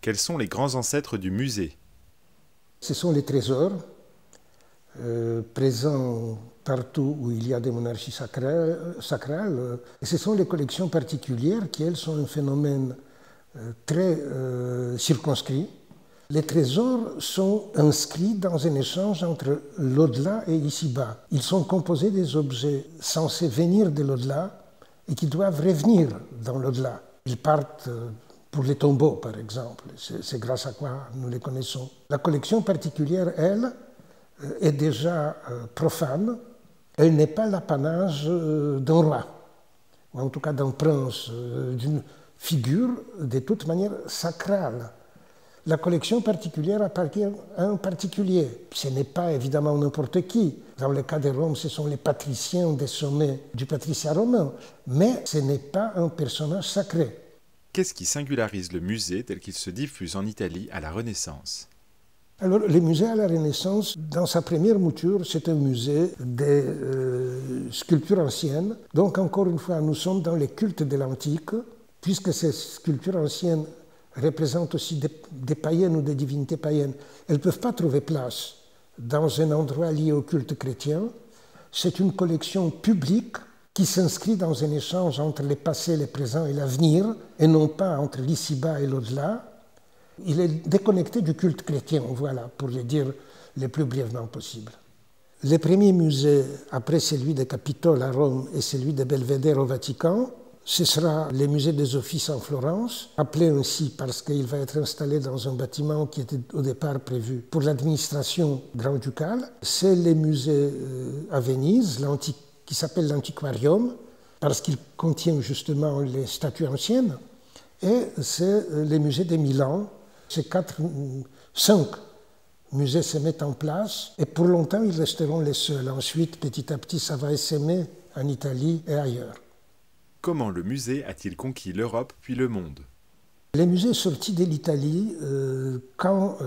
Quels sont les grands ancêtres du musée? Ce sont les trésors présents partout où il y a des monarchies sacrales. Et ce sont les collections particulières qui, elles, sont un phénomène très circonscrit. Les trésors sont inscrits dans un échange entre l'au-delà et ici-bas. Ils sont composés des objets censés venir de l'au-delà et qui doivent revenir dans l'au-delà. Ils partent pour les tombeaux, par exemple. C'est grâce à quoi nous les connaissons. La collection particulière, elle, est déjà profane. Elle n'est pas l'apanage d'un roi, ou en tout cas d'un prince, d'une figure de toute manière sacrale. La collection particulière appartient à un particulier. Ce n'est pas évidemment n'importe qui. Dans le cas de Rome, ce sont les patriciens des sommets du patriciat romain. Mais ce n'est pas un personnage sacré. Qu'est-ce qui singularise le musée tel qu'il se diffuse en Italie à la Renaissance? Alors, le musée à la Renaissance, dans sa première mouture, c'est un musée des sculptures anciennes. Donc, encore une fois, nous sommes dans les cultes de l'antique, puisque ces sculptures anciennes représentent aussi des païennes ou des divinités païennes. Elles ne peuvent pas trouver place dans un endroit lié au culte chrétien. C'est une collection publique qui s'inscrit dans un échange entre le passé, le présent et l'avenir, et non pas entre l'ici-bas et l'au-delà. Il est déconnecté du culte chrétien, voilà, pour le dire le plus brièvement possible. Les premiers musées, après celui de Capitole à Rome et celui de Belvédère au Vatican, ce sera le musée des Offices en Florence, appelé ainsi parce qu'il va être installé dans un bâtiment qui était au départ prévu pour l'administration grand-ducale. C'est le musée à Venise, qui s'appelle l'Antiquarium, parce qu'il contient justement les statues anciennes. Et c'est le musée de Milan. Ces 5 musées se mettent en place, et pour longtemps, ils resteront les seuls. Ensuite, petit à petit, ça va essaimer en Italie et ailleurs. Comment le musée a-t-il conquis l'Europe puis le monde? Les musées sortis de l'Italie, quand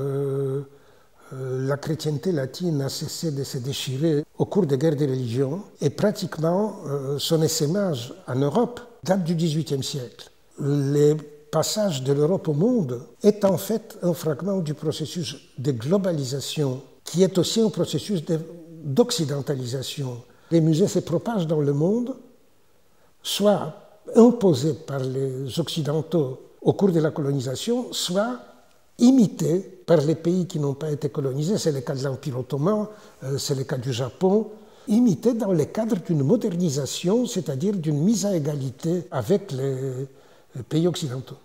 la chrétienté latine a cessé de se déchirer au cours des guerres des religions, et pratiquement son essaimage en Europe date du XVIIIe siècle. Le passage de l'Europe au monde est en fait un fragment du processus de globalisation, qui est aussi un processus d'occidentalisation. Les musées se propagent dans le monde, soit imposés par les Occidentaux au cours de la colonisation, soit imités par les pays qui n'ont pas été colonisés. C'est le cas de l'Empire ottoman, c'est le cas du Japon, imités dans le cadre d'une modernisation, c'est-à-dire d'une mise à égalité avec les pays occidentaux.